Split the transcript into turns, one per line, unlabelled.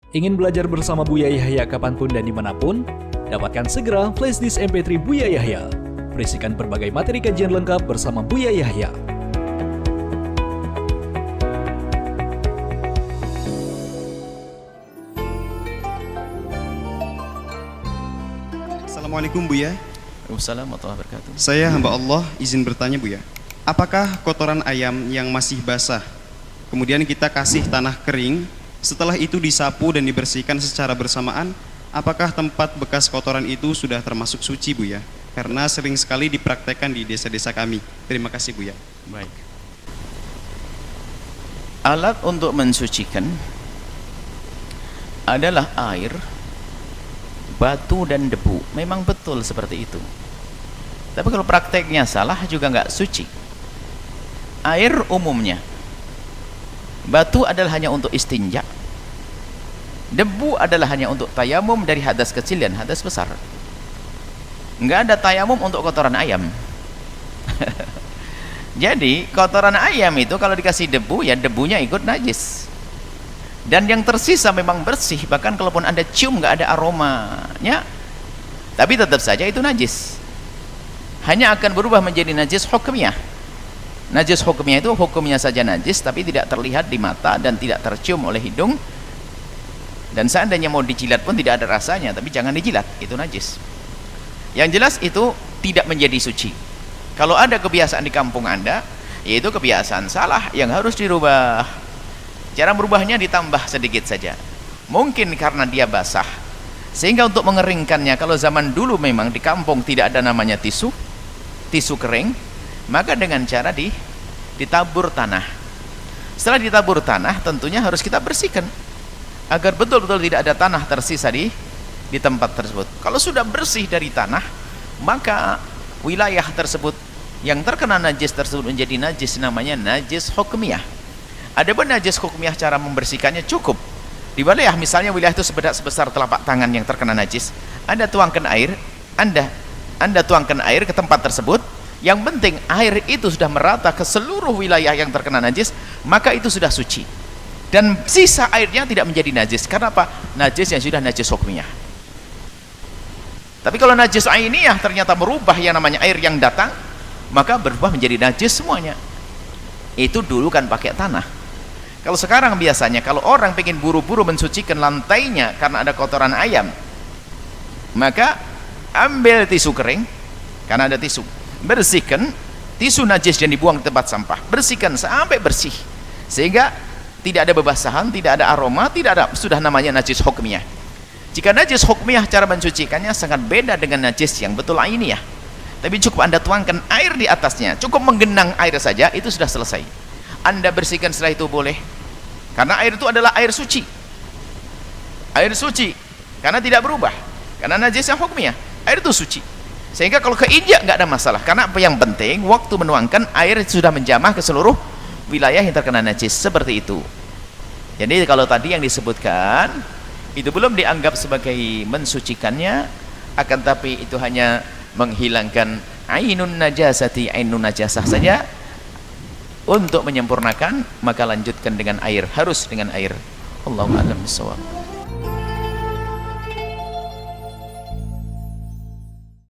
Ingin belajar bersama Buya Yahya kapanpun dan dimanapun? Dapatkan segera flashdisk MP3 Buya Yahya. Berisikan berbagai materi kajian lengkap bersama Buya Yahya.
Assalamualaikum Buya.
Waalaikumsalam warahmatullahi wabarakatuh.
Saya hamba Allah izin bertanya Buya. Apakah kotoran ayam yang masih basah, kemudian kita kasih tanah kering, setelah itu disapu dan dibersihkan secara bersamaan, apakah tempat bekas kotoran itu sudah termasuk suci Buya? Karena sering sekali dipraktekkan di desa-desa kami. Terima kasih Buya.
Baik. Alat untuk mensucikan adalah air, batu dan debu. Memang betul seperti itu. Tapi kalau prakteknya salah juga nggak suci. Air umumnya, batu adalah hanya untuk istinja, debu adalah hanya untuk tayamum dari hadas kecil dan hadas besar. Nggak ada tayamum untuk kotoran ayam. Jadi kotoran ayam itu kalau dikasih debu, ya debunya ikut najis. Dan yang tersisa memang bersih, bahkan kalaupun Anda cium nggak ada aromanya, tapi tetap saja itu najis. Hanya akan berubah menjadi najis hukumnya. Najis hukumnya itu hukumnya saja najis, tapi tidak terlihat di mata dan tidak tercium oleh hidung. Dan seandainya mau dijilat pun tidak ada rasanya, tapi jangan dijilat, itu najis. Yang jelas itu tidak menjadi suci. Kalau ada kebiasaan di kampung Anda, yaitu kebiasaan salah yang harus dirubah. Cara merubahnya ditambah sedikit saja. Mungkin karena dia basah, sehingga untuk mengeringkannya, kalau zaman dulu memang di kampung tidak ada namanya tisu kering, maka dengan cara ditabur tanah. Setelah ditabur tanah, tentunya harus kita bersihkan agar betul-betul tidak ada tanah tersisa di tempat tersebut. Kalau sudah bersih dari tanah, maka wilayah tersebut yang terkena najis tersebut menjadi najis, namanya najis hukmiyah. Adapun najis hukmiyah, cara membersihkannya cukup di wilayah, misalnya wilayah itu sebesar telapak tangan yang terkena najis, Anda tuangkan air, Anda tuangkan air ke tempat tersebut. Yang penting air itu sudah merata ke seluruh wilayah yang terkena najis, maka itu sudah suci. Dan sisa airnya tidak menjadi najis. Karena apa? Najis yang sudah najis hukmiyah. Tapi kalau najis ainiyah ternyata merubah yang namanya air yang datang, maka berubah menjadi najis semuanya. Itu dulu kan pakai tanah. Kalau sekarang biasanya kalau orang pengen buru-buru mensucikan lantainya karena ada kotoran ayam, maka ambil tisu kering, karena ada tisu, bersihkan tisu najis dan dibuang ke tempat sampah, bersihkan sampai bersih sehingga tidak ada bebasahan, tidak ada aroma, tidak ada, sudah namanya najis hukmiyah. Jika najis hukmiyah cara mencucikannya sangat beda dengan najis yang betul ainiyah. Tapi cukup Anda tuangkan air di atasnya, cukup menggenang air saja, itu sudah selesai. Anda bersihkan setelah itu boleh, karena air itu adalah air suci, karena tidak berubah, karena najisnya hukmiyah, air itu suci. Sehingga kalau keinjak nggak ada masalah, karena apa yang penting waktu menuangkan air sudah menjamah ke seluruh wilayah yang terkena najis, seperti itu. Jadi kalau tadi yang disebutkan itu belum dianggap sebagai mensucikannya, akan tapi itu hanya menghilangkan ainun najasah saja. Untuk menyempurnakan maka lanjutkan dengan air, harus dengan air. Allahu a'lam bishawab.